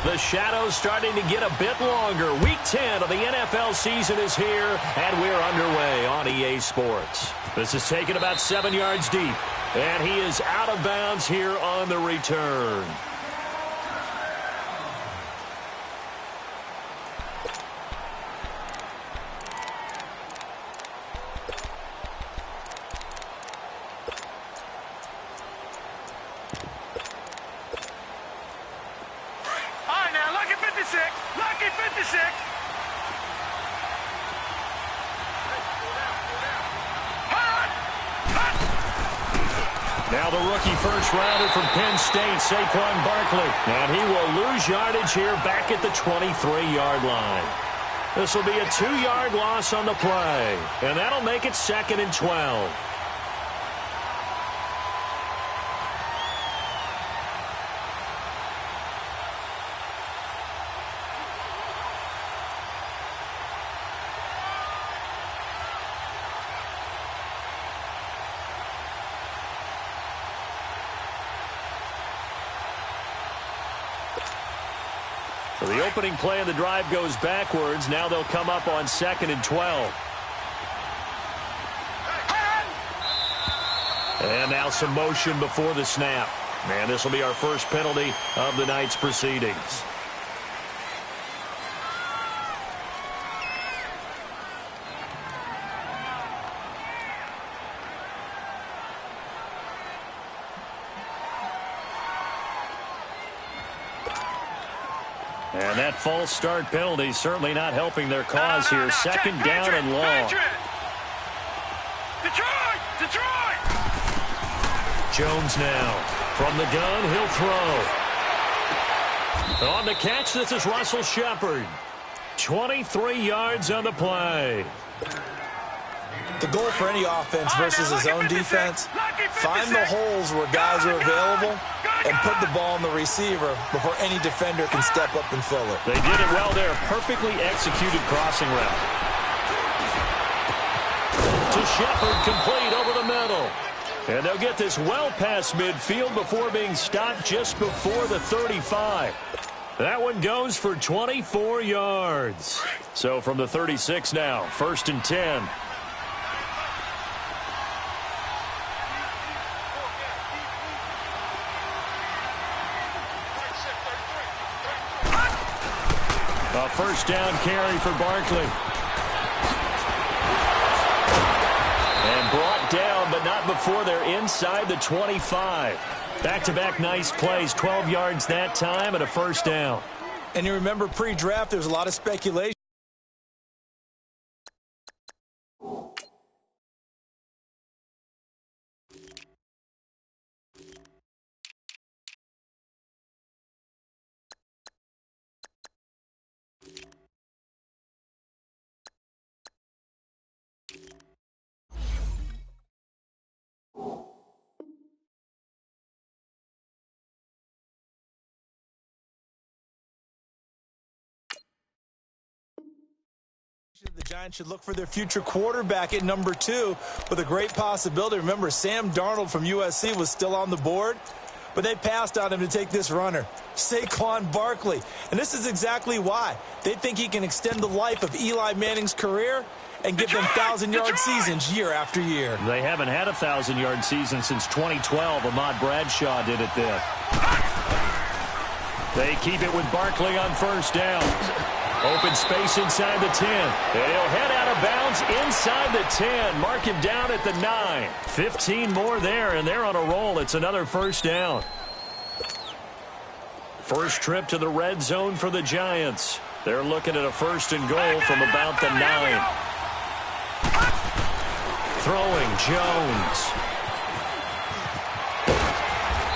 The shadow's starting to get a bit longer. Week 10 of the NFL season is here, and we're underway on EA Sports. This is taken about 7 yards deep, and he is out of bounds here on the return. Now the rookie first-rounder from Penn State, Saquon Barkley. And he will lose yardage here back at the 23-yard line. This will be a 2-yard loss on the play. And that'll make it 2nd and 12. So the opening play of the drive goes backwards. Now they'll come up on 2nd and 12. And now some motion before the snap. And this will be our first penalty of the night's proceedings. And that false start penalty certainly not helping their cause here. Second down and long. Detroit! Jones now from the gun. He'll throw. On the catch, this is Russell Shepard. 23 yards on the play. The goal for any offense versus his own defense, find the holes where guys are available and put the ball on the receiver before any defender can step up and fill it. They did it well there. Perfectly executed crossing route. To Shepard, complete over the middle. And they'll get this well past midfield before being stopped just before the 35. That one goes for 24 yards. So from the 36 now, 1st and 10. A first down carry for Barkley. And brought down, but not before they're inside the 25. Back-to-back nice plays, 12 yards that time and a first down. And you remember pre-draft, there was a lot of speculation. The Giants should look for their future quarterback at number 2 with a great possibility. Remember, Sam Darnold from USC was still on the board, but they passed on him to take this runner, Saquon Barkley. And this is exactly why. They think he can extend the life of Eli Manning's career and give them 1,000-yard seasons year after year. They haven't had a 1,000-yard season since 2012. Ahmad Bradshaw did it then. They keep it with Barkley on first down. Open space inside the 10. And he'll head out of bounds inside the 10. Mark him down at the 9. 15 more there, and they're on a roll. It's another first down. First trip to the red zone for the Giants. They're looking at a 1st and goal from about the 9. Throwing Jones.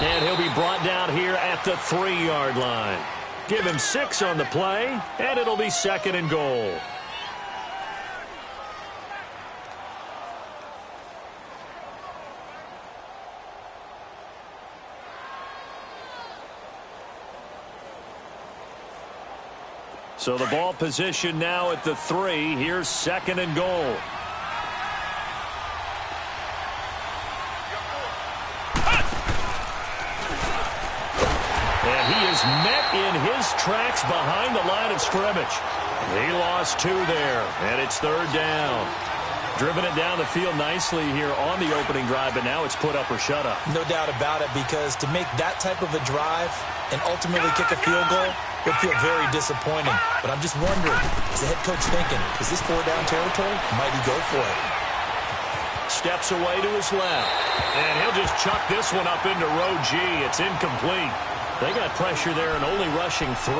And he'll be brought down here at the 3-yard line. Give him 6 on the play, and it'll be 2nd and goal. So the ball position now at the 3. Here's 2nd and goal. And he is met in his tracks behind the line of scrimmage. He lost 2 there, and it's 3rd down. Driven it down the field nicely here on the opening drive, but now it's put up or shut up. No doubt about it, because to make that type of a drive and ultimately kick a field goal would feel very disappointing. But I'm just wondering, is the head coach thinking, is this 4-down territory? Might he go for it? Steps away to his left, and he'll just chuck this one up into row G. It's incomplete. They got pressure there and only rushing 3.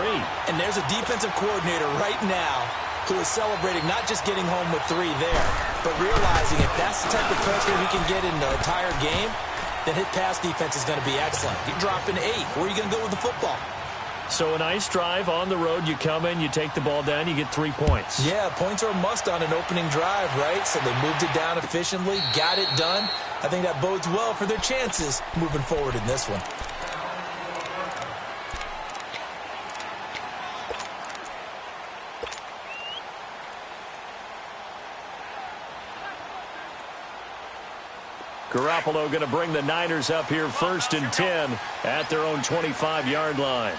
And there's a defensive coordinator right now who is celebrating not just getting home with 3 there, but realizing if that's the type of pressure he can get in the entire game, then his pass defense is going to be excellent. You're dropping 8. Where are you going to go with the football? So a nice drive on the road. You come in, you take the ball down, you get 3 points. Yeah, points are a must on an opening drive, right? So they moved it down efficiently, got it done. I think that bodes well for their chances moving forward in this one. Garoppolo going to bring the Niners up here 1st and 10 at their own 25-yard line.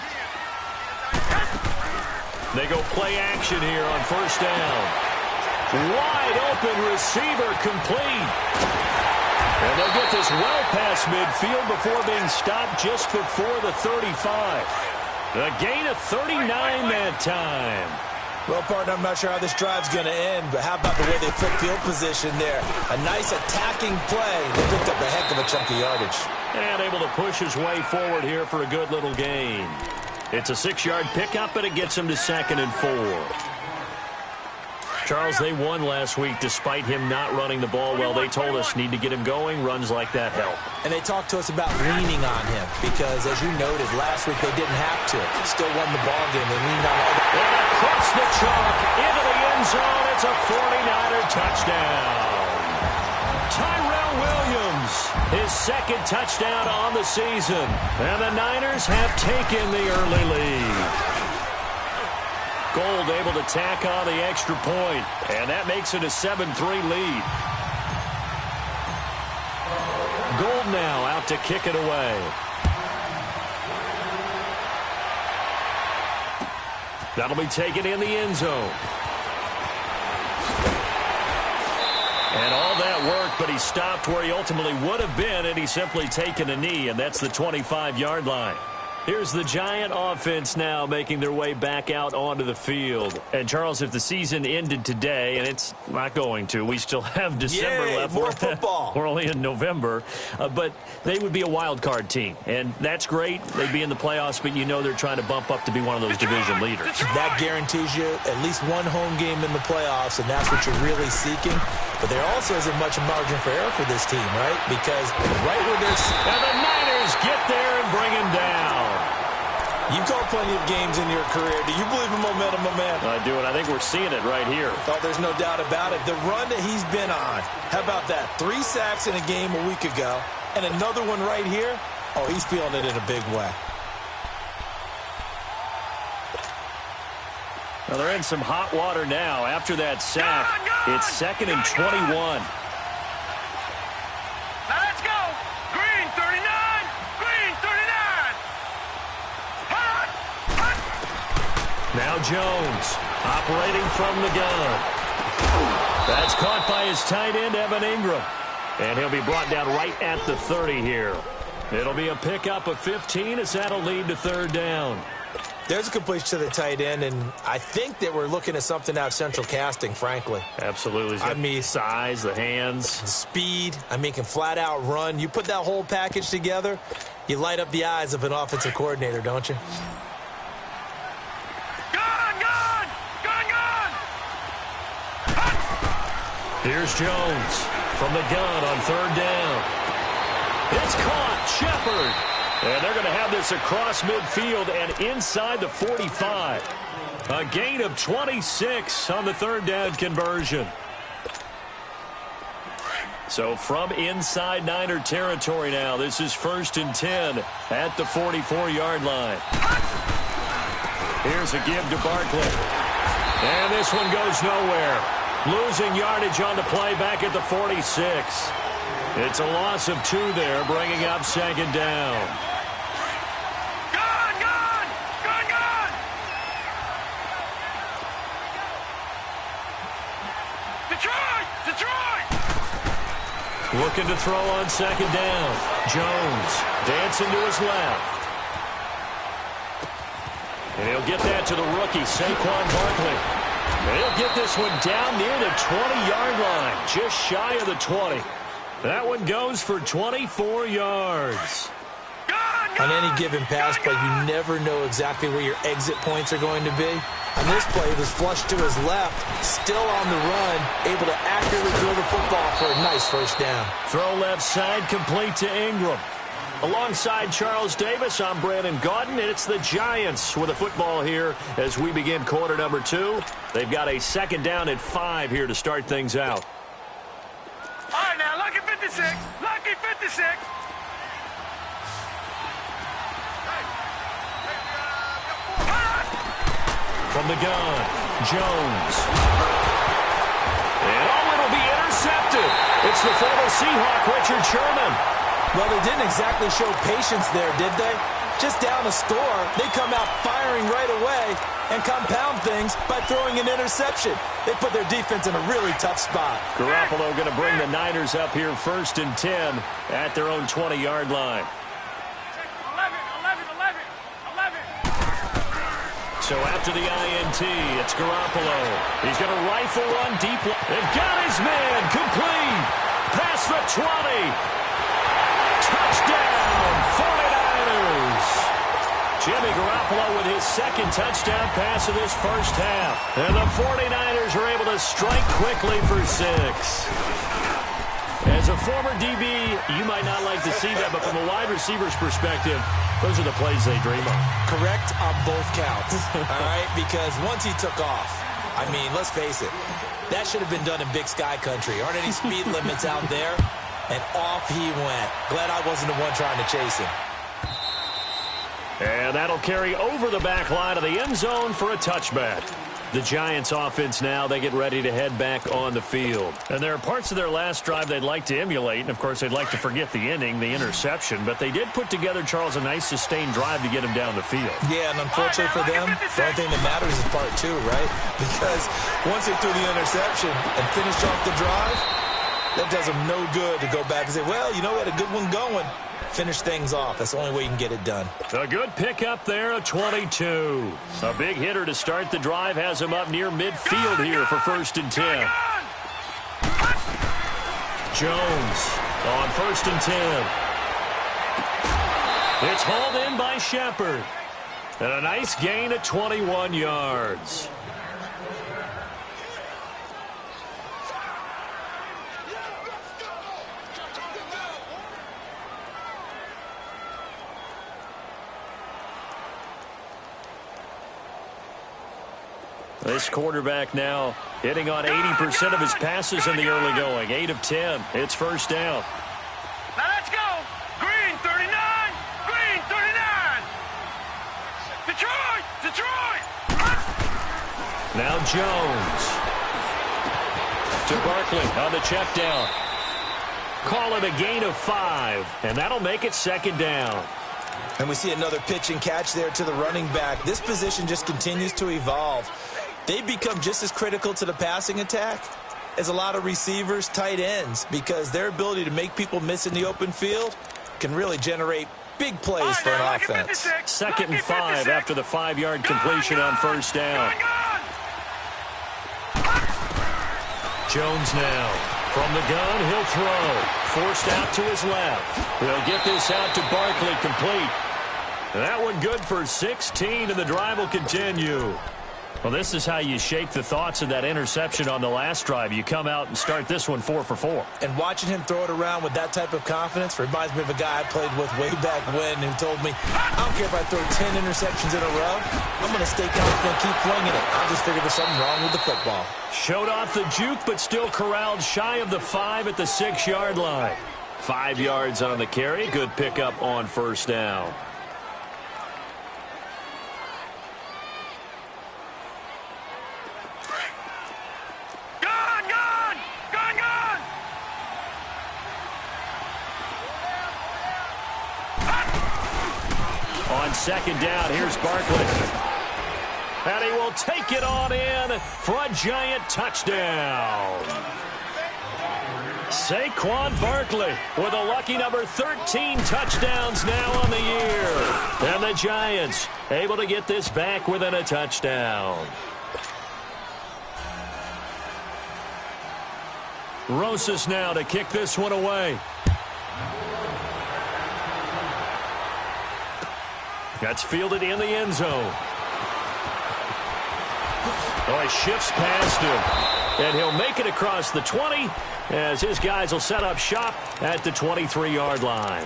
They go play action here on 1st down. Wide open receiver complete. And they'll get this well past midfield before being stopped just before the 35. A gain of 39 that time. Well, partner, I'm not sure how this drive's going to end, but how about the way they flip field position there? A nice attacking play. They picked up a heck of a chunk of yardage. And able to push his way forward here for a good little gain. It's a 6-yard pickup, and it gets him to 2nd and 4. Charles, they won last week despite him not running the ball well. They told us need to get him going. Runs like that help. And they talked to us about leaning on him because, as you noted, last week they didn't have to. Still won the ball game. They leaned on all the... And across the chalk into the end zone. It's a 49er touchdown. Tyrell Williams, his 2nd touchdown on the season. And the Niners have taken the early lead. Gold able to tack on the extra point, and that makes it a 7-3 lead. Gold now out to kick it away. That'll be taken in the end zone. And all that work, but he stopped where he ultimately would have been, and he's simply taken a knee, and that's the 25-yard line. Here's the Giant offense now making their way back out onto the field. And, Charles, if the season ended today, and it's not going to, we still have December left. More football. We're only in November. But they would be a wild card team. And that's great. They'd be in the playoffs, but you know they're trying to bump up to be one of those division leaders. That guarantees you at least one home game in the playoffs, and that's what you're really seeking. But there also isn't much margin for error for this team, right? Because right where they're... And the Niners get there and bring him down. You've called plenty of games in your career. Do you believe in momentum, my man? I do, and I think we're seeing it right here. Oh, there's no doubt about it. The run that he's been on, how about that? 3 sacks in a game a week ago, and another one right here. Oh, he's feeling it in a big way. Well, they're in some hot water now. After that sack, it's 2nd and 21. Now Jones, operating from the gun. That's caught by his tight end, Evan Ingram. And he'll be brought down right at the 30 here. It'll be a pickup of 15 as that'll lead to 3rd down. There's a completion to the tight end, and I think that we're looking at something out of central casting, frankly. Absolutely. I mean, size, the hands. Speed. I mean, can flat out run. You put that whole package together, you light up the eyes of an offensive coordinator, don't you? Here's Jones from the gun on 3rd down. It's caught, Shepard. And they're going to have this across midfield and inside the 45. A gain of 26 on the 3rd down conversion. So from inside Niner territory now, this is 1st and 10 at the 44-yard line. Here's a give to Barkley. And this one goes nowhere. Losing yardage on the play back at the 46. It's a loss of 2 there, bringing up 2nd down. Looking to throw on second down. Jones dancing to his left. And he'll get that to the rookie, Saquon Barkley. And he'll get this one down near the 20-yard line, just shy of the 20. That one goes for 24 yards. On any given pass play, you never know exactly where your exit points are going to be. On this play, it was flushed to his left, still on the run, able to accurately throw the football for a nice first down. Throw left side, complete to Ingram. Alongside Charles Davis, I'm Brandon Gaudin, and it's the Giants with a football here as we begin quarter number 2. They've got a second down at 5 here to start things out. All right, now, lucky 56. Lucky 56. From the gun, Jones. And it'll be intercepted. It's the former Seahawk, Richard Sherman. Well, they didn't exactly show patience there, did they? Just down a score, they come out firing right away and compound things by throwing an interception. They put their defense in a really tough spot. Garoppolo going to bring the Niners up here 1st and 10 at their own 20-yard line. 11. So after the INT, it's Garoppolo. He's going to rifle one deep. And got his man complete. Past the 20. Touchdown, 49ers. Jimmy Garoppolo with his second touchdown pass of this first half. And the 49ers are able to strike quickly for 6. As a former DB, you might not like to see that, but from a wide receiver's perspective, those are the plays they dream of. Correct on both counts, all right? Because once he took off, I mean, let's face it, that should have been done in Big Sky Country. Aren't any speed limits out there? And off he went. Glad I wasn't the one trying to chase him. And that'll carry over the back line of the end zone for a touchback. The Giants offense now, they get ready to head back on the field. And there are parts of their last drive they'd like to emulate. And, of course, they'd like to forget the inning, the interception. But they did put together, Charles, a nice sustained drive to get him down the field. Yeah, and unfortunately for them, the only thing that matters is part 2, right? Because once they threw the interception and finished off the drive, that does them no good to go back and say, well, you know, we had a good one going. Finish things off. That's the only way you can get it done. A good pickup there, a 22. A big hitter to start the drive has him up near midfield here for 1st and 10. Jones on 1st and 10. It's hauled in by Shepard. And a nice gain at 21 yards. This quarterback now hitting on 80% of his passes in the early going. 8 of 10. It's first down. Now let's go. Green 39. Green 39. Detroit. Now Jones. To Barkley on the check down. Call it a gain of 5. And that'll make it second down. And we see another pitch and catch there to the running back. This position just continues to evolve. They become just as critical to the passing attack as a lot of receivers, tight ends, because their ability to make people miss in the open field can really generate big plays for an offense. 2nd and 5 after the 5-yard completion on first down. Jones now from the gun. He'll throw. Forced out to his left. He'll get this out to Barkley, complete. That one good for 16, and the drive will continue. Well, this is how you shake the thoughts of that interception on the last drive. You come out and start this one 4 for 4. And watching him throw it around with that type of confidence reminds me of a guy I played with way back when who told me, I don't care if I throw 10 interceptions in a row. I'm going to stay confident, keep flinging it. I just figured there's something wrong with the football. Showed off the juke, but still corralled shy of the 5 at the 6-yard line. 5 yards on the carry. Good pickup on first down. On second down, here's Barkley. And he will take it on in for a Giant touchdown. Saquon Barkley with a lucky number 13 touchdowns now on the year. And the Giants able to get this back within a touchdown. Rosas now to kick this one away. That's fielded in the end zone. Oh, he shifts past him. And he'll make it across the 20 as his guys will set up shop at the 23-yard line.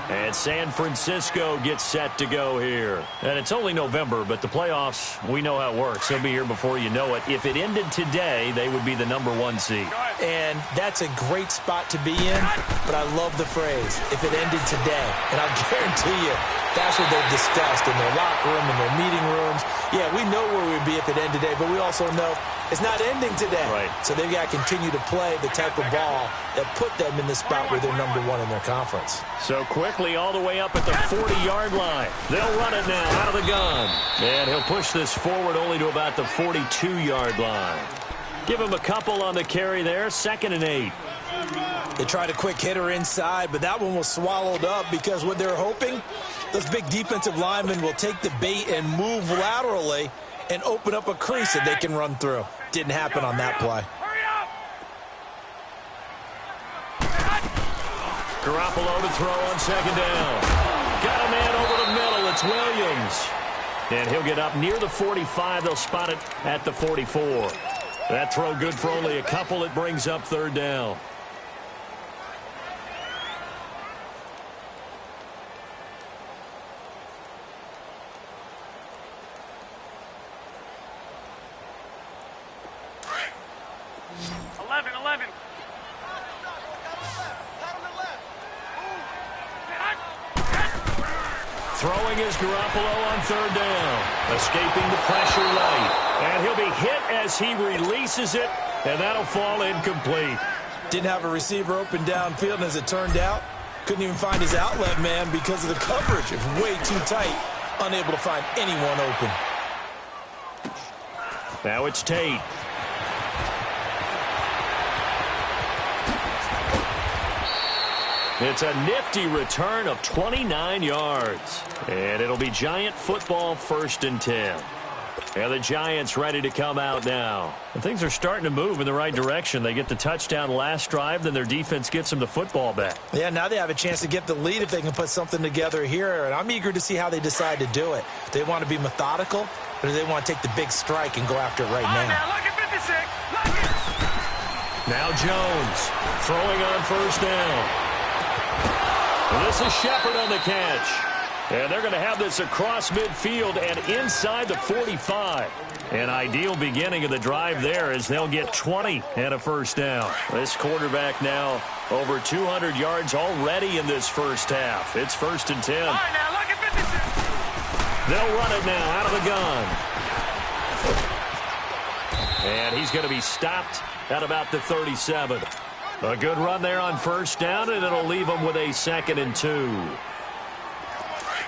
And San Francisco gets set to go here. And it's only November, but the playoffs, we know how it works. They'll be here before you know it. If it ended today, they would be the #1 seed. And that's a great spot to be in, but I love the phrase, if it ended today. And I guarantee you, that's what they've discussed in their locker room, in their meeting rooms. Yeah, we know where we'd be if it ended today, but we also know it's not ending today. Right. So they've got to continue to play the type of ball that put them in the spot where they're #1 in their conference. So quickly all the way up at the 40-yard line. They'll run it now out of the gun. And he'll push this forward only to about the 42-yard line. Give him a couple on the carry there, 2nd and 8. They tried a quick hitter inside, but that one was swallowed up because what they're hoping, those big defensive linemen will take the bait and move laterally and open up a crease that they can run through. Didn't happen on that play. Garoppolo to throw on 2nd down. Got a man over the middle. It's Williams. And he'll get up near the 45. They'll spot it at the 44. That throw good for only a couple. It brings up 3rd down. Throwing is Garoppolo on 3rd down. Escaping the pressure late. And he'll be hit as he releases it. And that'll fall incomplete. Didn't have a receiver open downfield, and as it turned out, couldn't even find his outlet man because of the coverage. It was way too tight. Unable to find anyone open. Now it's Tate. It's a nifty return of 29 yards. And it'll be Giant football, 1st and 10. And the Giants ready to come out now. And things are starting to move in the right direction. They get the touchdown last drive, then their defense gets them the football back. Yeah, now they have a chance to get the lead if they can put something together here. And I'm eager to see how they decide to do it. Do they want to be methodical, or do they want to take the big strike and go after it right now? Look at 56. Look it. Now Jones throwing on 1st down. This is Shepard on the catch. And they're going to have this across midfield and inside the 45. An ideal beginning of the drive there as they'll get 20 and a 1st down. This quarterback now over 200 yards already in this first half. It's 1st and 10. All right, now look at 56. They'll run it now out of the gun. And he's going to be stopped at about the 37. A good run there on 1st down, and it'll leave them with a 2nd and 2.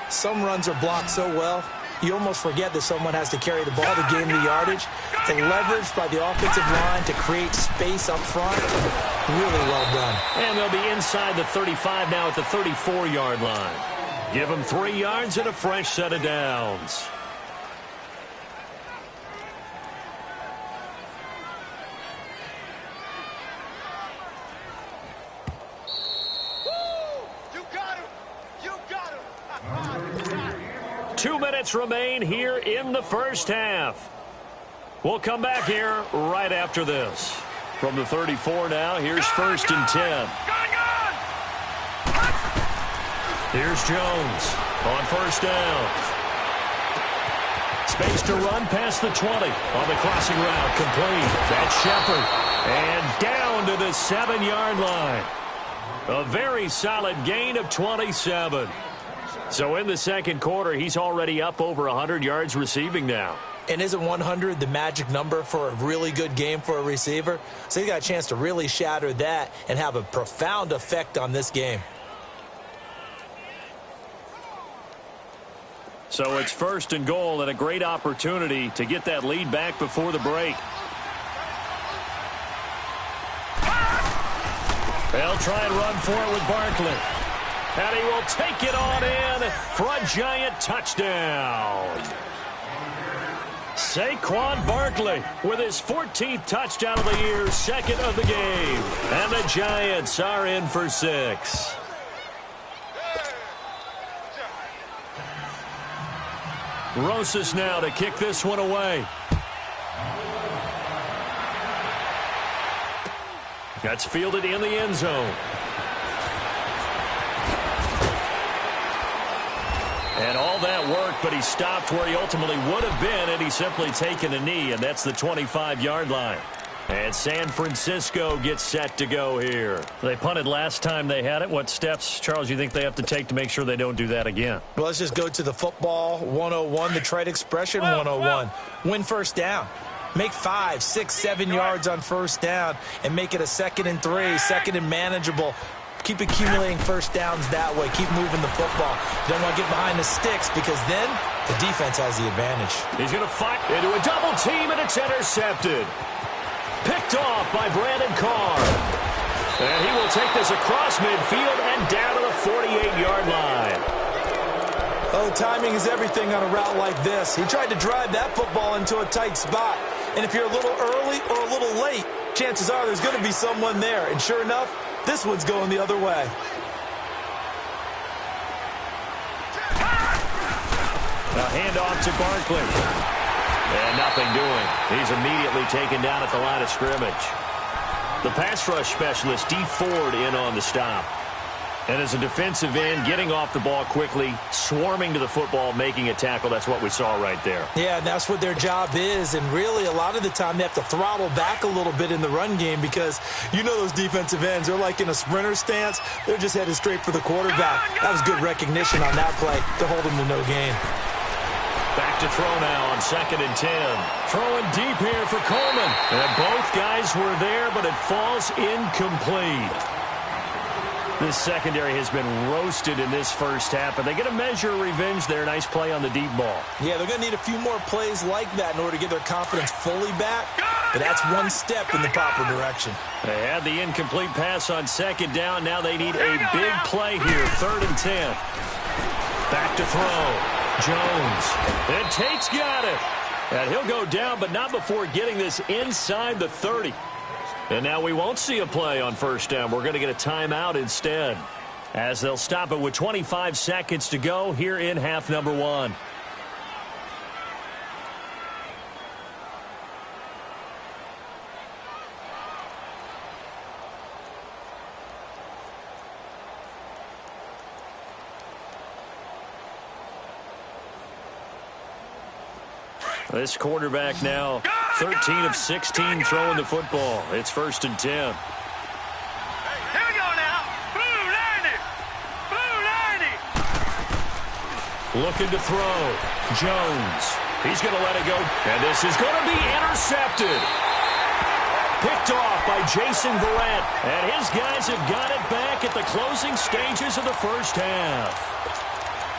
Some runs are blocked so well, you almost forget that someone has to carry the ball to gain the yardage. The leverage by the offensive line to create space up front, really well done. And they'll be inside the 35 now at the 34-yard line. Give them 3 yards and a fresh set of downs. Two minutes remain here in the first half. We'll come back here right after this. From the 34 now, here's 1st and 10. Here's Jones on 1st down. Space to run past the 20 on the crossing route, complete. That's Shepard. And down to the 7-yard line. A very solid gain of 27. So in the second quarter, he's already up over 100 yards receiving now. And isn't 100 the magic number for a really good game for a receiver? So he got a chance to really shatter that and have a profound effect on this game. So it's 1st and goal and a great opportunity to get that lead back before the break. They'll try and run for it with Barkley. And he will take it on in for a giant touchdown. Saquon Barkley with his 14th touchdown of the year, second of the game. And the Giants are in for 6. Rosas now to kick this one away. That's fielded in the end zone. And all that work, but he stopped where he ultimately would have been, and he's simply taken a knee, and that's the 25-yard line. And San Francisco gets set to go here. They punted last time they had it. What steps, Charles, you think they have to take to make sure they don't do that again? Well, let's just go to the football 101, the trite expression 101. Win first down. Make 5, 6, 7 yards on first down and make it a 2nd and 3, 2nd and manageable. Keep accumulating first downs that way. Keep moving the football. You don't want to get behind the sticks because then the defense has the advantage. He's going to fight into a double team, and it's intercepted. Picked off by Brandon Carr. And he will take this across midfield and down to the 48-yard line. Oh, timing is everything on a route like this. He tried to drive that football into a tight spot. And if you're a little early or a little late, chances are there's going to be someone there. And sure enough, this one's going the other way. A handoff to Barkley. And nothing doing. He's immediately taken down at the line of scrimmage. The pass rush specialist, D. Ford, in on the stop. And as a defensive end, getting off the ball quickly, swarming to the football, making a tackle, that's what we saw right there. Yeah, and that's what their job is. And really, a lot of the time, they have to throttle back a little bit in the run game because you know those defensive ends, they're like in a sprinter stance. They're just headed straight for the quarterback. That was good recognition on that play to hold them to no gain. Back to throw now on 2nd and 10. Throwing deep here for Coleman. And both guys were there, but it falls incomplete. This secondary has been roasted in this first half, but they get a measure of revenge there. Nice play on the deep ball. Yeah, they're going to need a few more plays like that in order to get their confidence fully back, but that's one step in the proper direction. They had the incomplete pass on 2nd down. Now they need a big play here, 3rd and 10. Back to throw. Jones. And Tate's got it. And he'll go down, but not before getting this inside the 30. And now we won't see a play on first down. We're going to get a timeout instead, as they'll stop it with 25 seconds to go here in half number 1. This quarterback now 13 of 16 throwing the football. It's 1st and 10. Here we go now. Blue 90. Blue 90. Looking to throw. Jones. He's going to let it go. And this is going to be intercepted. Picked off by Jason Verrett. And his guys have got it back at the closing stages of the first half.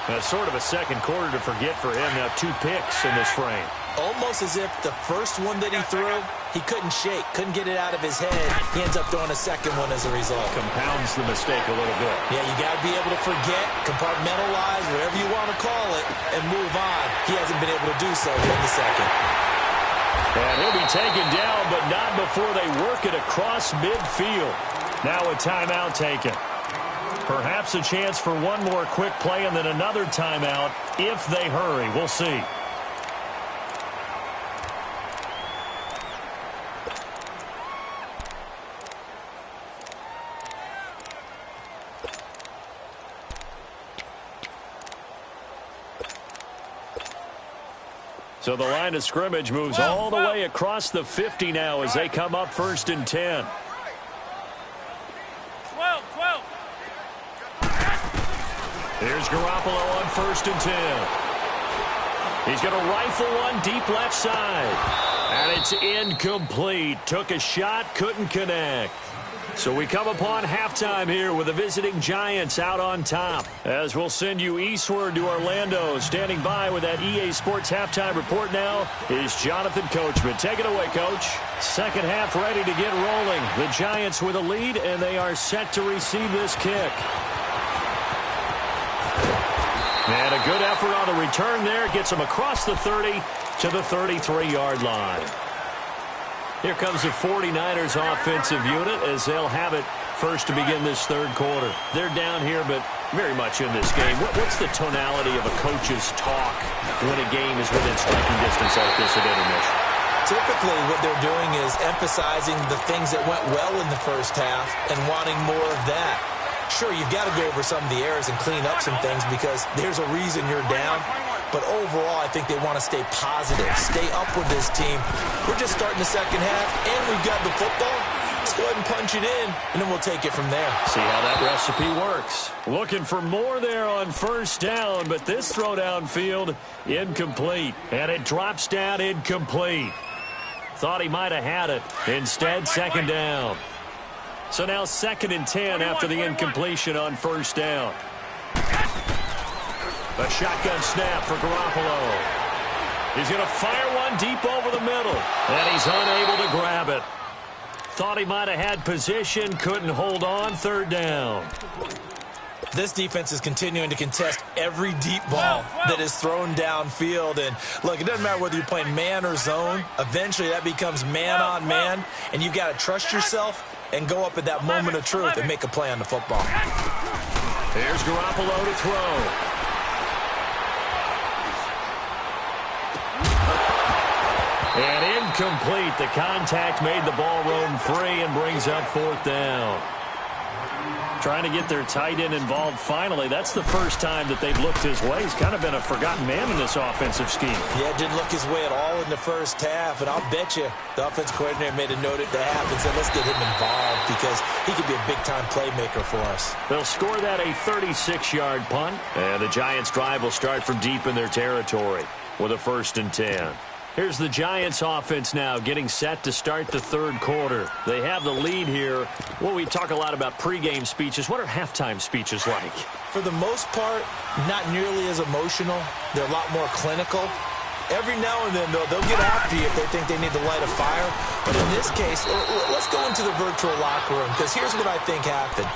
That's sort of a second quarter to forget for him. Now 2 picks in this frame. Almost as if the first one that he threw, he couldn't shake, couldn't get it out of his head. He ends up throwing a second one as a result. Compounds the mistake a little bit. Yeah, you got to be able to forget, compartmentalize, whatever you want to call it, and move on. He hasn't been able to do so in the second. And he'll be taken down, but not before they work it across midfield. Now a timeout taken. Perhaps a chance for one more quick play and then another timeout if they hurry. We'll see. So the line of scrimmage moves all the way across the 50 now as they come up 1st and 10. 12. Here's Garoppolo on 1st and 10. He's going to rifle one deep left side. And it's incomplete. Took a shot, couldn't connect. So we come upon halftime here with the visiting Giants out on top. As we'll send you eastward to Orlando. Standing by with that EA Sports halftime report now is Jonathan Coachman. Take it away, Coach. Second half ready to get rolling. The Giants with a lead, and they are set to receive this kick. And a good effort on the return there. Gets them across the 30 to the 33-yard line. Here comes the 49ers offensive unit as they'll have it first to begin this third quarter. They're down here, but very much in this game. What's the tonality of a coach's talk when a game is within striking distance like this at intermission? Typically, what they're doing is emphasizing the things that went well in the first half and wanting more of that. Sure, you've got to go over some of the errors and clean up some things because there's a reason you're down. But overall, I think they want to stay positive, stay up with this team. We're just starting the second half, and we've got the football. Let's go ahead and punch it in, and then we'll take it from there. See how that recipe works. Looking for more there on first down, but this throw downfield incomplete. And it drops down incomplete. Thought he might have had it. Instead, second down. So now 2nd and 10 after the incompletion on first down. A shotgun snap for Garoppolo. He's going to fire one deep over the middle, and he's unable to grab it. Thought he might have had position, couldn't hold on, third down. This defense is continuing to contest every deep ball that is thrown downfield. And, look, it doesn't matter whether you're playing man or zone. Eventually that becomes man on man, and you've got to trust yourself and go up at that moment of truth and make a play on the football. Here's Garoppolo to throw. And incomplete. The contact made the ball roam free and brings up fourth down. Trying to get their tight end involved finally. That's the first time that they've looked his way. He's kind of been a forgotten man in this offensive scheme. Yeah, didn't look his way at all in the first half. And I'll bet you the offense coordinator made a note at the half and said, let's get him involved because he could be a big-time playmaker for us. They'll score that a 36-yard punt. And the Giants' drive will start from deep in their territory with a 1st and 10. Here's the Giants offense now getting set to start the third quarter. They have the lead here. Well, we talk a lot about pregame speeches. What are halftime speeches like? For the most part, not nearly as emotional. They're a lot more clinical. Every now and then, though, they'll get after you if they think they need to light a fire. But in this case, let's go into the virtual locker room because here's what I think happened.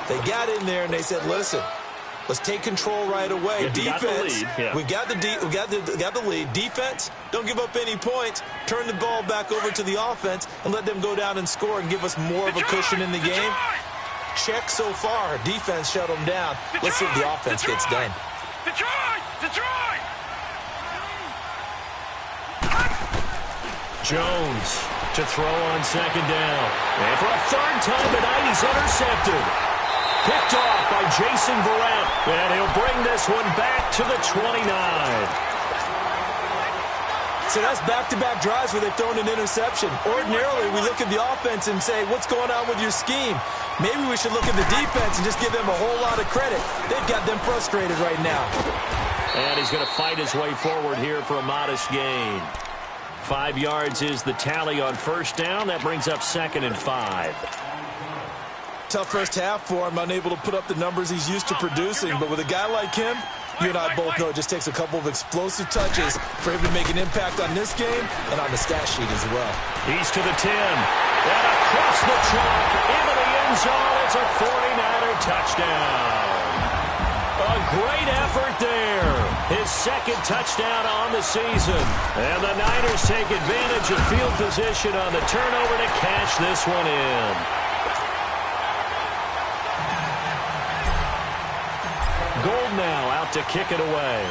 They got in there and they said, listen, let's take control right away. Defense, we got the lead. Defense, don't give up any points. Turn the ball back over to the offense and let them go down and score and give us more of a cushion in the game. Check so far. Defense shut them down. Let's see if the offense gets done. Detroit! Jones to throw on second down. And for a third time tonight, he's intercepted. Picked off by Jason Verrett, and he'll bring this one back to the 29. So that's back-to-back drives where they've thrown an interception. Ordinarily, we look at the offense and say, what's going on with your scheme? Maybe we should look at the defense and just give them a whole lot of credit. They've got them frustrated right now. And he's going to fight his way forward here for a modest gain. 5 yards is the tally on first down. That brings up 2nd and 5. Tough first half for him, unable to put up the numbers he's used to producing. But with a guy like him, you and I both know it just takes a couple of explosive touches for him to make an impact on this game and on the stat sheet as well. He's to the 10. And across the chalk into the end zone. It's a 49er touchdown. A great effort there. His 2nd touchdown on the season. And the Niners take advantage of field position on the turnover to cash this one in. Gold now out to kick it away.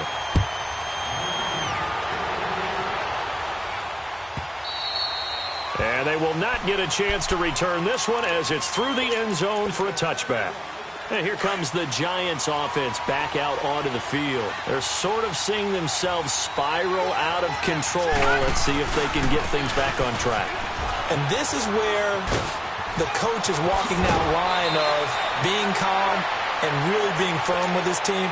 And they will not get a chance to return this one as it's through the end zone for a touchback. And here comes the Giants offense back out onto the field. They're sort of seeing themselves spiral out of control. Let's see if they can get things back on track. And this is where the coach is walking that line of being calm and really being firm with his team.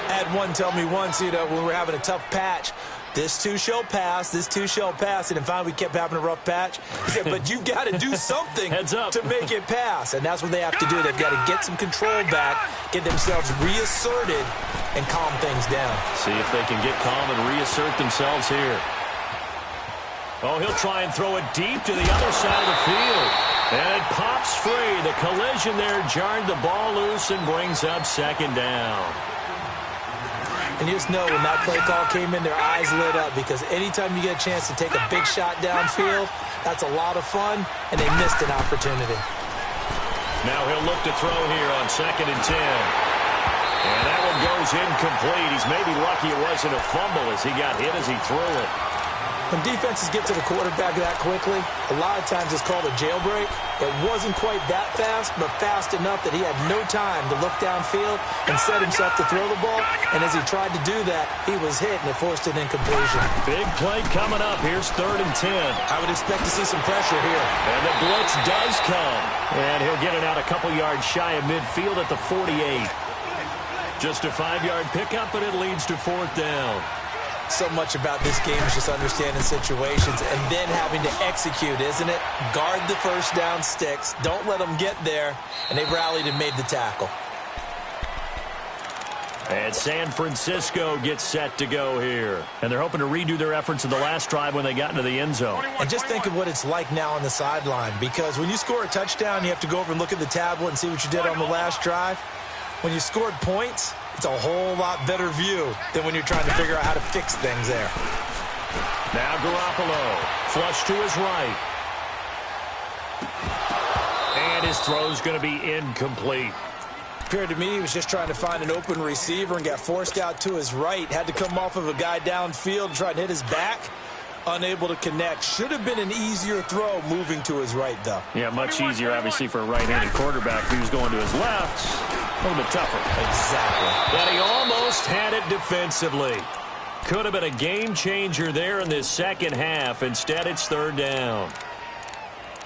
I had one tell me once, when we were having a tough patch, This too shall pass. This too shall pass. And then finally we kept having a rough patch. He said, but you've got to do something Heads up. to make it pass. And that's what they have to do. They've got to get some control back, get themselves reasserted, and calm things down. See if they can get calm and reassert themselves here. Oh, he'll try and throw it deep to the other side of the field. And it pops free. The collision there jarred the ball loose and brings up second down. And you just know when that play call came in, their eyes lit up, because anytime you get a chance to take a big shot downfield, that's a lot of fun, and they missed an opportunity. Now he'll look to throw here on 2nd and 10. And that one goes incomplete. He's maybe lucky it wasn't a fumble as he got hit as he threw it. When defenses get to the quarterback that quickly, a lot of times it's called a jailbreak. It wasn't quite that fast, but fast enough that he had no time to look downfield and set himself to throw the ball. And as he tried to do that, he was hit, and it forced an incompletion. Big play coming up. Here's 3rd and 10. I would expect to see some pressure here. And the blitz does come. And he'll get it out a couple yards shy of midfield at the 48. Just a 5-yard pickup, but it leads to 4th down. So much about this game is just understanding situations and then having to execute, isn't it? Guard the first down sticks. Don't let them get there. And they rallied and made the tackle. And San Francisco gets set to go here. And they're hoping to redo their efforts in the last drive when they got into the end zone. And just think of what it's like now on the sideline, because when you score a touchdown, you have to go over and look at the tablet and see what you did on the last drive. When you scored points, it's a whole lot better view than when you're trying to figure out how to fix things there. Now Garoppolo, flush to his right. And his throw's going to be incomplete. Appeared to me he was just trying to find an open receiver and got forced out to his right. Had to come off of a guy downfield and try to hit his back. Unable to connect. Should have been an easier throw moving to his right, though. Yeah, much easier, obviously, for a right-handed quarterback who's going to his left. A little bit tougher. Exactly. But he almost had it defensively. Could have been a game changer there in this second half. Instead, it's 3rd down.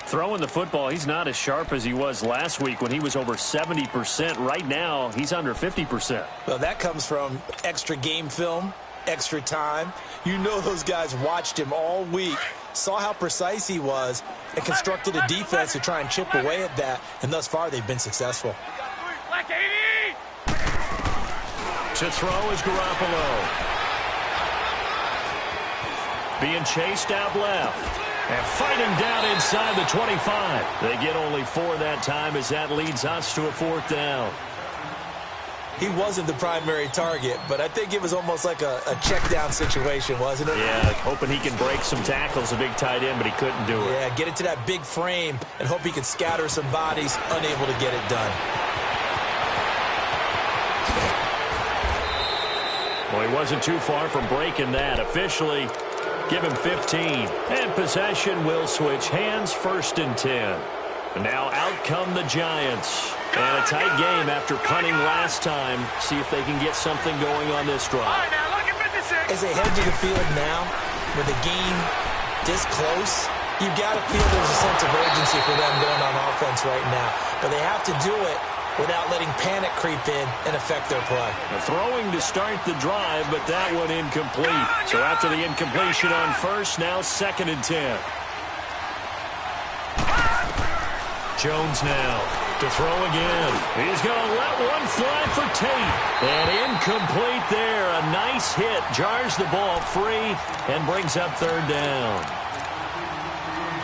Throwing the football, he's not as sharp as he was last week when he was over 70%. Right now, he's under 50%. Well, that comes from extra game film, extra time. You know those guys watched him all week, saw how precise he was, and constructed a defense to try and chip away at that. And thus far, they've been successful. To throw is Garoppolo. Being chased out left. And fighting down inside the 25. They get only 4 that time as that leads us to a 4th down. He wasn't the primary target, but I think it was almost like a check down situation, wasn't it? Yeah, hoping he can break some tackles, a big tight end, but he couldn't do it. Yeah, get it to that big frame and hope he could scatter some bodies, unable to get it done. Well, he wasn't too far from breaking that. Officially, give him 15. And possession will switch hands, 1st and 10. And now out come the Giants. And a tight game after punting last time. See if they can get something going on this drive. As they head to the field now, with the game this close, you've got to feel there's a sense of urgency for them going on offense right now. But they have to do it without letting panic creep in and affect their play. Throwing to start the drive, but that one incomplete. So after the incompletion on 1st, now 2nd and 10. Jones now to throw again. He's going to let one fly for Tate. And incomplete there. A nice hit. Jars the ball free and brings up 3rd down.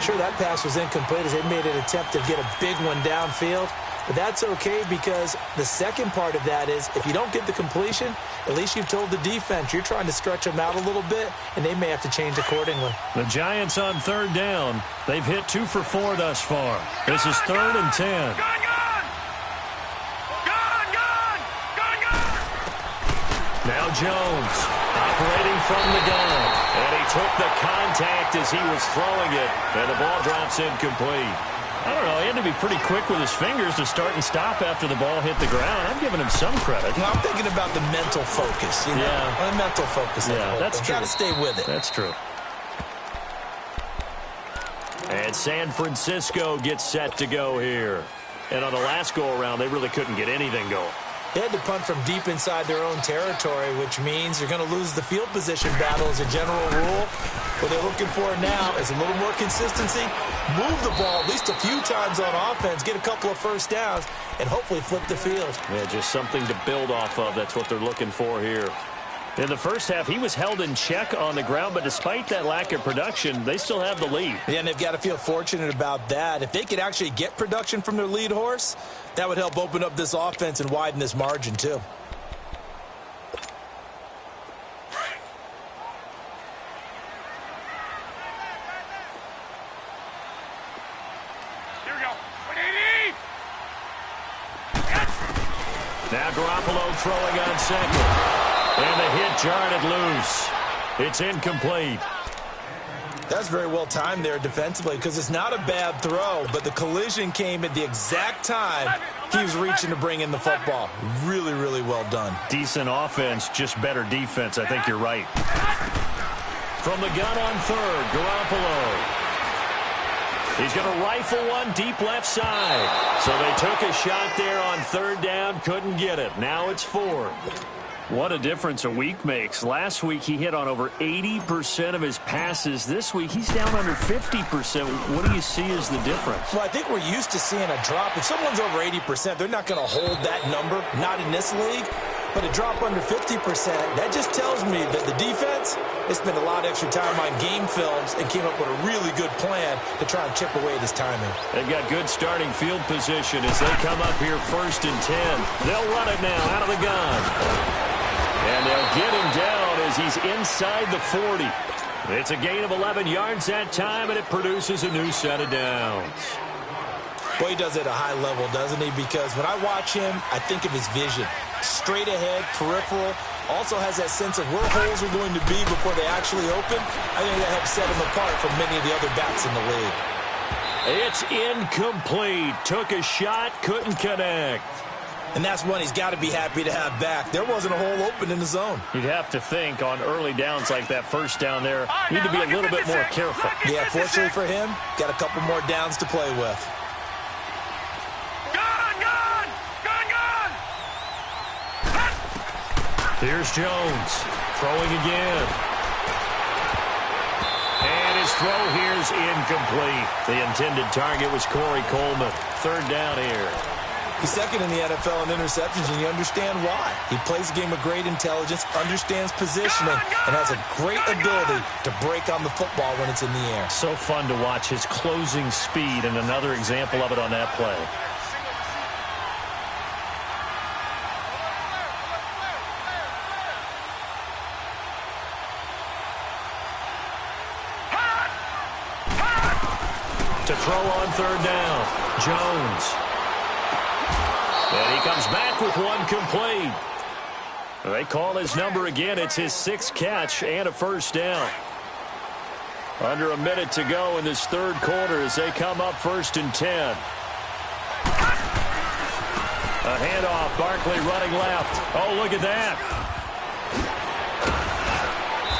Sure, that pass was incomplete as they made an attempt to get a big one downfield. But that's okay, because the second part of that is if you don't get the completion, at least you've told the defense you're trying to stretch them out a little bit, and they may have to change accordingly. The Giants on 3rd down. They've hit 2 for 4 thus far. This is 3rd and 10. Now Jones operating from the gun. And he took the contact as he was throwing it. And the ball drops incomplete. I don't know, he had to be pretty quick with his fingers to start and stop after the ball hit the ground. I'm giving him some credit. I'm thinking about the mental focus. You know? Yeah. The mental focus. Yeah, that's true. Got to stay with it. That's true. And San Francisco gets set to go here. And on the last go-around, they really couldn't get anything going. They had to punt from deep inside their own territory, which means you're going to lose the field position battle as a general rule. What they're looking for now is a little more consistency, move the ball at least a few times on offense, get a couple of first downs, and hopefully flip the field. Yeah, just something to build off of. That's what they're looking for here. In the first half, he was held in check on the ground, but despite that lack of production, they still have the lead. Yeah, and they've got to feel fortunate about that. If they could actually get production from their lead horse, that would help open up this offense and widen this margin, too. Here we go. Now Garoppolo throwing on second. And the hit jarred loose. It's incomplete. That's very well timed there defensively because it's not a bad throw, but the collision came at the exact time he was reaching to bring in the football. Really, really well done. Decent offense, just better defense. I think you're right. From the gun on third, Garoppolo. He's going to rifle one deep left side. So they took a shot there on third down, couldn't get it. Now it's fourth. What a difference a week makes. Last week he hit on over 80% of his passes. This week he's down under 50%. What do you see as the difference? Well, I think we're used to seeing a drop. If someone's over 80%, they're not going to hold that number, not in this league. But a drop under 50%, that just tells me that the defense has spent a lot of extra time on game films and came up with a really good plan to try and chip away at his timing. They've got good starting field position as they come up here first and 10. They'll run it now out of the gun. And they'll get him down as he's inside the 40. It's a gain of 11 yards that time, and it produces a new set of downs. Boy, he does it at a high level, doesn't he? Because when I watch him, I think of his vision. Straight ahead, peripheral, also has that sense of where holes are going to be before they actually open. I think that helps set him apart from many of the other backs in the league. It's incomplete. Took a shot, couldn't connect. And that's one he's got to be happy to have back. There wasn't a hole open in the zone. You'd have to think on early downs like that first down there, need to be a little bit more careful. Yeah, fortunately for him, got a couple more downs to play with. Here's Jones, throwing again. And his throw here's incomplete. The intended target was Corey Coleman. Third down here. He's second in the NFL in interceptions, and you understand why. He plays a game of great intelligence, understands positioning, and has a great ability to break on the football when it's in the air. So fun to watch his closing speed, and another example of it on that play. To throw on third down, Jones. And he comes back with one complete. They call his number again. It's his sixth catch and a first down. Under a minute to go in this third quarter as they come up first and 10. A handoff, Barkley running left. Oh, look at that.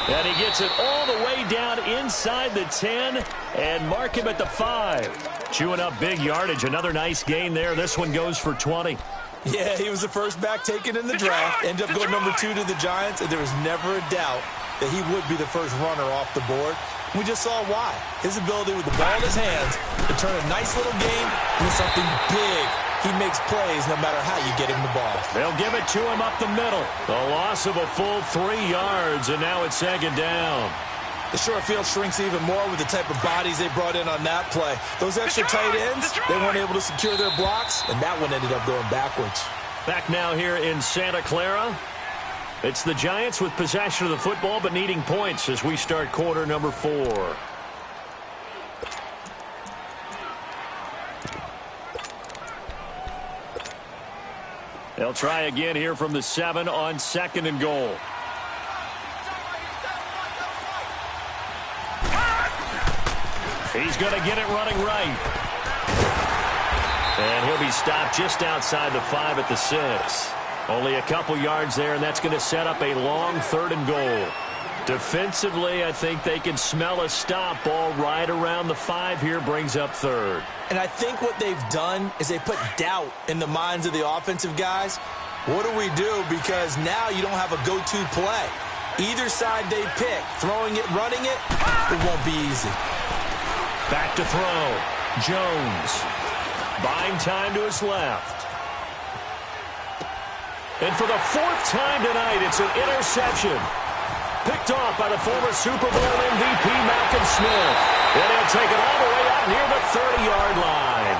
And he gets it all the way down inside the 10 and mark him at the 5. Chewing up big yardage. Another nice gain there. This one goes for 20. Yeah, he was the first back taken in the draft. Ended up going number 2 to the Giants, and there was never a doubt that he would be the first runner off the board. We just saw why. His ability with the ball in his hands to turn a nice little game into something big. He makes plays no matter how you get him the ball. They'll give it to him up the middle. The loss of a full 3 yards, and now it's second down. The short field shrinks even more with the type of bodies they brought in on that play. Those extra tight ends, they weren't able to secure their blocks, and that one ended up going backwards. Back now here in Santa Clara. It's the Giants with possession of the football but needing points as we start quarter number 4. They'll try again here from the 7 on second and goal. He's going to get it running right. And he'll be stopped just outside the 5 at the 6. Only a couple yards there, and that's going to set up a long third and goal. Defensively, I think they can smell a stop. Ball right around the 5 here, brings up third. And I think what they've done is they put doubt in the minds of the offensive guys. What do we do? Because now you don't have a go-to play. Either side they pick, throwing it, running it, it won't be easy. Back to throw. Jones. Buying time to his left. And for the fourth time tonight, it's an interception. Picked off by the former Super Bowl MVP, Malcolm Smith. And he'll take it all the way out near the 30-yard line.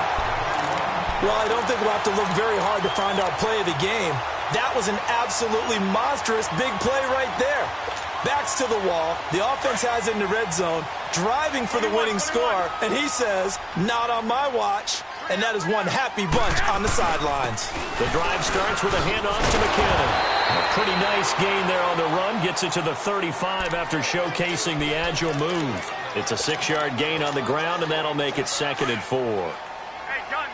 Well, I don't think we'll have to look very hard to find our play of the game. That was an absolutely monstrous big play right there. Backs to the wall. The offense has in the red zone, driving for the winning score. And he says, not on my watch. And that is one happy bunch on the sidelines. The drive starts with a handoff to McKinnon. A pretty nice gain there on the run. Gets it to the 35 after showcasing the agile move. It's a 6-yard gain on the ground, and that'll make it 2nd and 4. Hey, gun.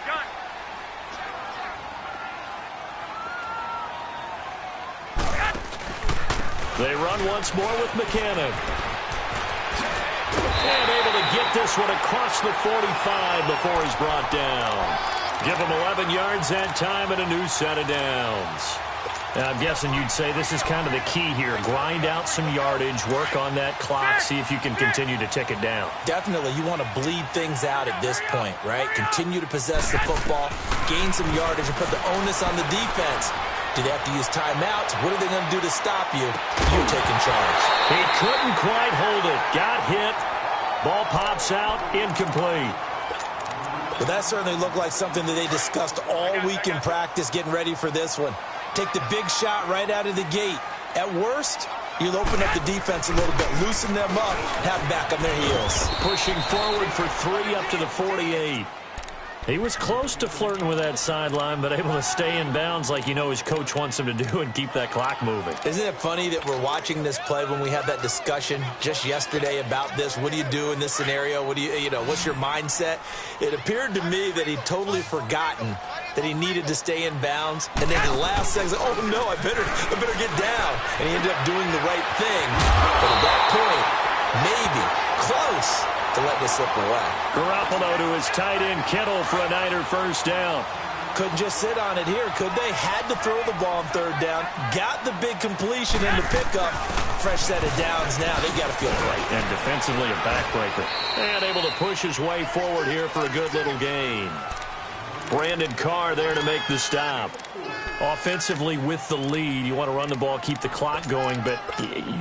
They run once more with McKinnon. And able to get this one across the 45 before he's brought down. Give him 11 yards that time and a new set of downs. I'm guessing you'd say this is kind of the key here. Grind out some yardage, work on that clock, see if you can continue to tick it down. Definitely, you want to bleed things out at this point, right? Continue to possess the football, gain some yardage, and put the onus on the defense. Do they have to use timeouts? What are they going to do to stop you? You're taking charge. He couldn't quite hold it. Got hit. Ball pops out. Incomplete. But that certainly looked like something that they discussed all week in practice getting ready for this one. Take the big shot right out of the gate. At worst, you'll open up the defense a little bit, loosen them up, have them back on their heels. Pushing forward for 3 up to the 48. He was close to flirting with that sideline, but able to stay in bounds like you know his coach wants him to do and keep that clock moving. Isn't it funny that we're watching this play when we had that discussion just yesterday about this? What do you do in this scenario? What do you know, what's your mindset? It appeared to me that he'd totally forgotten that he needed to stay in bounds. And then the last second, oh no, I better get down. And he ended up doing the right thing. But at that point, maybe close to let this slip away. Garoppolo to his tight end Kittle for a Niner first down. Couldn't just sit on it here, could they? Had to throw the ball on 3rd down. Got the big completion in the pickup. Fresh set of downs now. They got to feel great. And defensively a backbreaker. And able to push his way forward here for a good little gain. Brandon Carr there to make the stop. Offensively with the lead, you want to run the ball, keep the clock going, but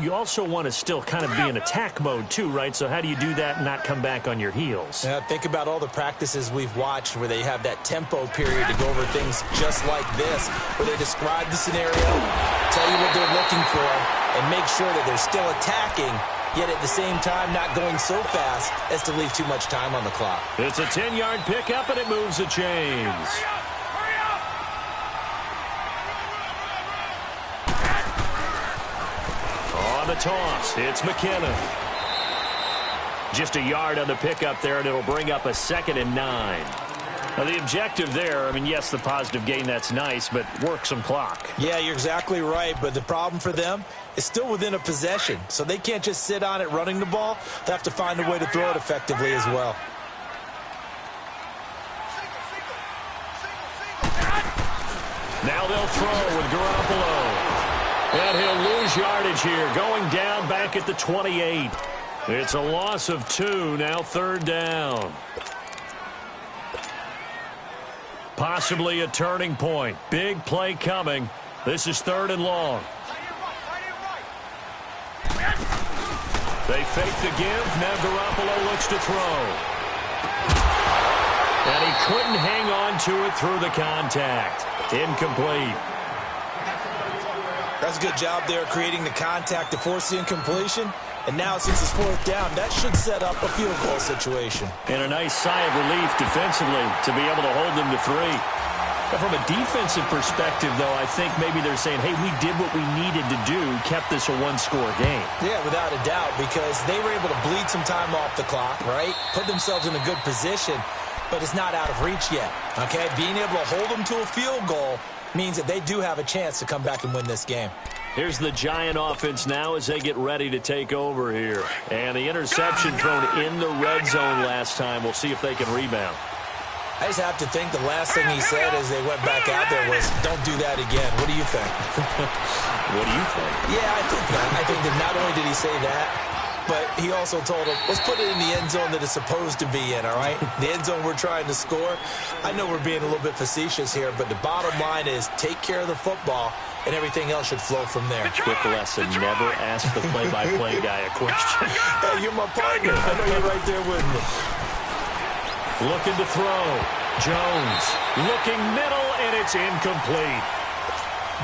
you also want to still kind of be in attack mode too, right? So how do you do that and not come back on your heels? Yeah, think about all the practices we've watched where they have that tempo period to go over things just like this, where they describe the scenario, tell you what they're looking for, and make sure that they're still attacking, yet at the same time not going so fast as to leave too much time on the clock. It's a 10-yard pickup, and it moves the chains. On the toss, it's McKinnon. Just a yard on the pickup there, and it'll bring up a 2nd and 9. Now, the objective there, I mean, yes, the positive gain, that's nice, but work some clock. Yeah, you're exactly right, but the problem for them is still within a possession, so they can't just sit on it running the ball. They have to find a way to throw it effectively as well. Now they'll throw with Garoppolo. And he'll lose yardage here, going down back at the 28. It's a loss of 2, now 3rd down. Possibly a turning point. Big play coming. This is 3rd and long. They fake the give. Now Garoppolo looks to throw. And he couldn't hang on to it through the contact. Incomplete. That's a good job there creating the contact to force the incompletion. And now since it's 4th down, that should set up a field goal situation. And a nice sigh of relief defensively to be able to hold them to 3. But from a defensive perspective, though, I think maybe they're saying, hey, we did what we needed to do, kept this a 1-score game. Yeah, without a doubt, because they were able to bleed some time off the clock, right? Put themselves in a good position, but it's not out of reach yet, okay? Being able to hold them to a field goal means that they do have a chance to come back and win this game. Here's the Giant offense now as they get ready to take over here. And the interception thrown in the red zone last time. We'll see if they can rebound. I just have to think the last thing he said as they went back out there was, don't do that again. What do you think? What do you think? Yeah, I think that. I think that not only did he say that, but he also told him, let's put it in the end zone that it's supposed to be in, all right? The end zone we're trying to score. I know we're being a little bit facetious here, but the bottom line is take care of the football, and everything else should flow from there. Quick lesson, never ask the play-by-play guy a question. Hey, you're my partner. I know you're right there with me. Looking to throw. Jones looking middle, and it's incomplete.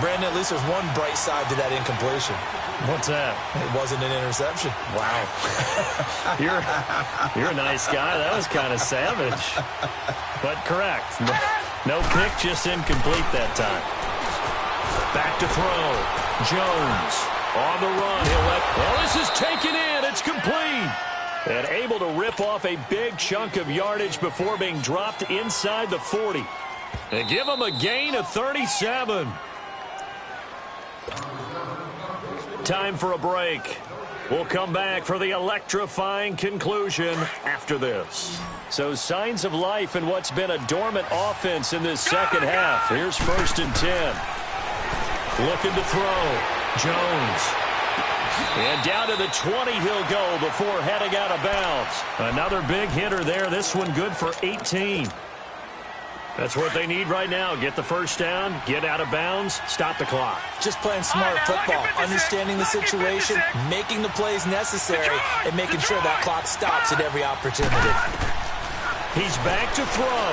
Brandon, at least there's one bright side to that incompletion. What's that? It wasn't an interception. Wow. You're a nice guy. That was kind of savage. But correct. No pick, just incomplete that time. Back to throw. Jones on the run. He'll let... Well, this is taken in. It's complete. And able to rip off a big chunk of yardage before being dropped inside the 40. And give him a gain of 37. Time for a break. We'll come back for the electrifying conclusion after this. So signs of life in what's been a dormant offense in this second half. Here's 1st and 10. Looking to throw. Jones. And down to the 20 he'll go before heading out of bounds. Another big hitter there. This one good for 18. That's what they need right now. Get the first down, get out of bounds, stop the clock. Just playing smart football, understanding the situation, making the plays necessary, and making sure that clock stops at every opportunity. He's back to throw.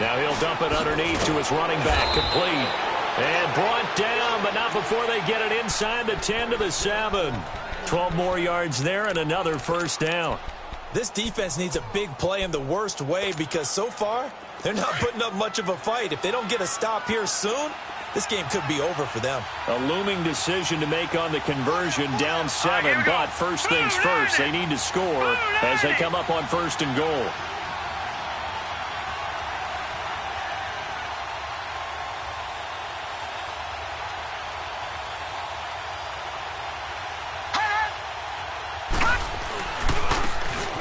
Now he'll dump it underneath to his running back, complete. And brought down, but not before they get it inside the 10 to the 7. 12 more yards there and another first down. This defense needs a big play in the worst way because so far, they're not putting up much of a fight. If they don't get a stop here soon, this game could be over for them. A looming decision to make on the conversion, down 7, but first things first, they need to score as they come up on 1st and goal.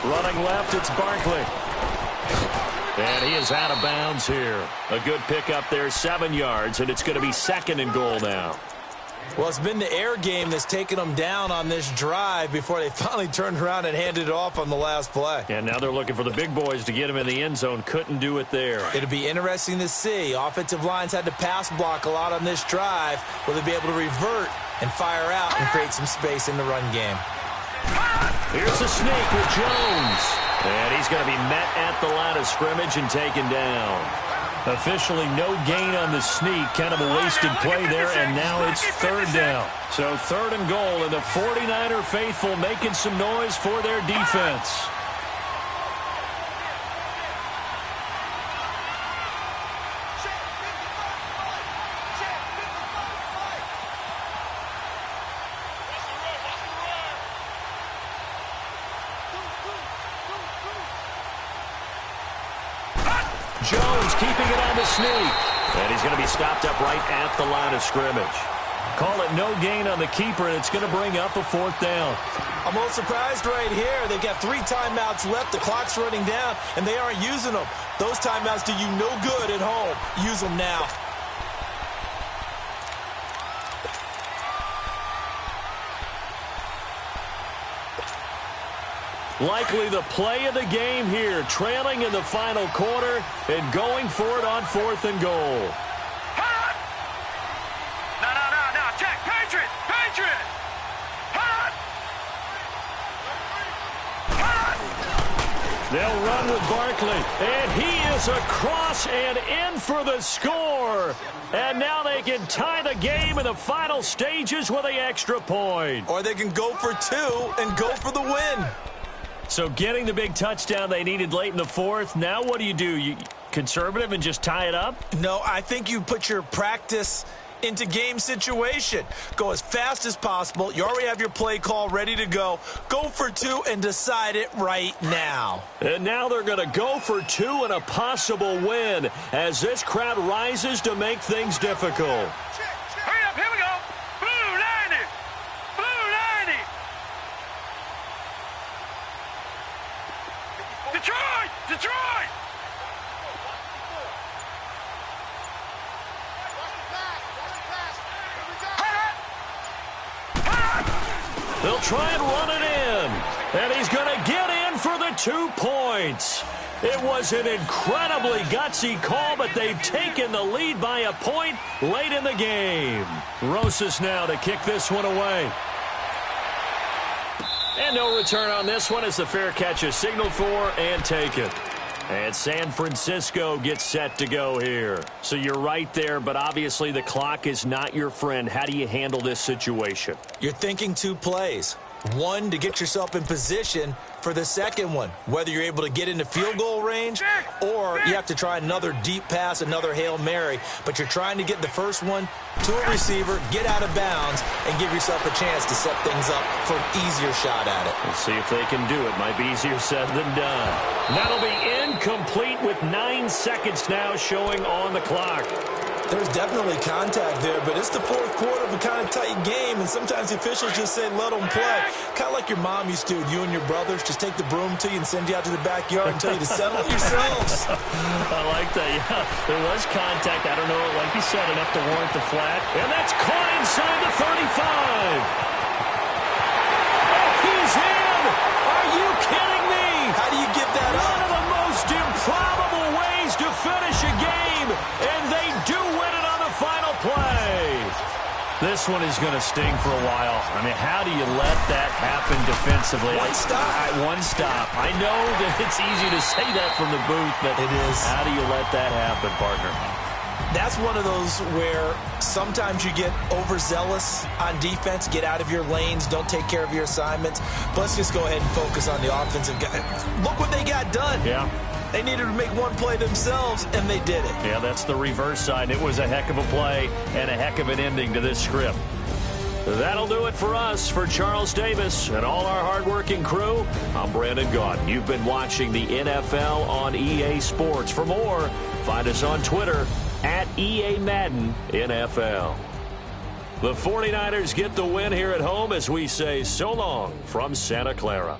Running left, it's Barkley. And he is out of bounds here. A good pickup there, 7 yards, and it's going to be 2nd and goal now. Well, it's been the air game that's taken them down on this drive before they finally turned around and handed it off on the last play. And now they're looking for the big boys to get him in the end zone. Couldn't do it there. It'll be interesting to see. Offensive lines had to pass block a lot on this drive. Will they be able to revert and fire out and create some space in the run game? Here's a sneak with Jones. And he's going to be met at the line of scrimmage and taken down. Officially no gain on the sneak. Kind of a wasted play there, and now it's 3rd down. So 3rd and goal, and the 49er faithful making some noise for their defense. Jones keeping it on the sneak. And he's going to be stopped up right at the line of scrimmage. Call it no gain on the keeper, and it's going to bring up a 4th down. I'm a little surprised right here. They've got 3 timeouts left. The clock's running down, and they aren't using them. Those timeouts do you no good at home. Use them now. Likely the play of the game here, trailing in the final quarter and going for it on 4th and goal. No, check, Patriot! They'll run with Barkley, and he is across and in for the score. And now they can tie the game in the final stages with the extra point. Or they can go for 2 and go for the win. So getting the big touchdown they needed late in the 4th, now what do? You conservative and just tie it up? No, I think you put your practice into game situation. Go as fast as possible. You already have your play call ready to go. Go for 2 and decide it right now. And now they're going to go for 2 and a possible win as this crowd rises to make things difficult. Hurry up, here we go. Blue 90. Blue 90. Detroit! They'll try and run it in. And he's going to get in for the 2 points. It was an incredibly gutsy call, but they've taken the lead by a point late in the game. Rosas now to kick this one away. And no return on this one as the fair catch is signaled for and taken. And San Francisco gets set to go here. So you're right there, but obviously the clock is not your friend. How do you handle this situation? You're thinking 2 plays. One, to get yourself in position for the second one, whether you're able to get into field goal range or you have to try another deep pass, another Hail Mary, but you're trying to get the first one to a receiver, get out of bounds, and give yourself a chance to set things up for an easier shot at it. We'll see if they can do it. Might be easier said than done. That'll be incomplete with 9 seconds now showing on the clock. There's definitely contact there, but it's the fourth quarter of a kind of tight game, and sometimes the officials just say, let them play. Kind of like your mom used to, you and your brothers, just take the broom to you and send you out to the backyard and tell you to settle it yourselves. I like that, yeah. There was contact. I don't know, like you said, enough to warrant the flat. And that's caught inside the 35. Oh, he's in! Are you kidding me? How do you give that up? One of the most improbable ways to finish a game, and they do win it on the final play. This one is going to sting for a while. I mean, how do you let that happen defensively? One stop. One stop. I know that it's easy to say that from the booth, but it is. How do you let that happen, partner? That's one of those where sometimes you get overzealous on defense, get out of your lanes, don't take care of your assignments. But let's just go ahead and focus on the offensive guy. Look what they got done. Yeah. They needed to make one play themselves, and they did it. Yeah, that's the reverse side. It was a heck of a play and a heck of an ending to this script. That'll do it for us. For Charles Davis and all our hardworking crew, I'm Brandon Gaudin. You've been watching the NFL on EA Sports. For more, find us on Twitter at EA Madden NFL. The 49ers get the win here at home as we say so long from Santa Clara.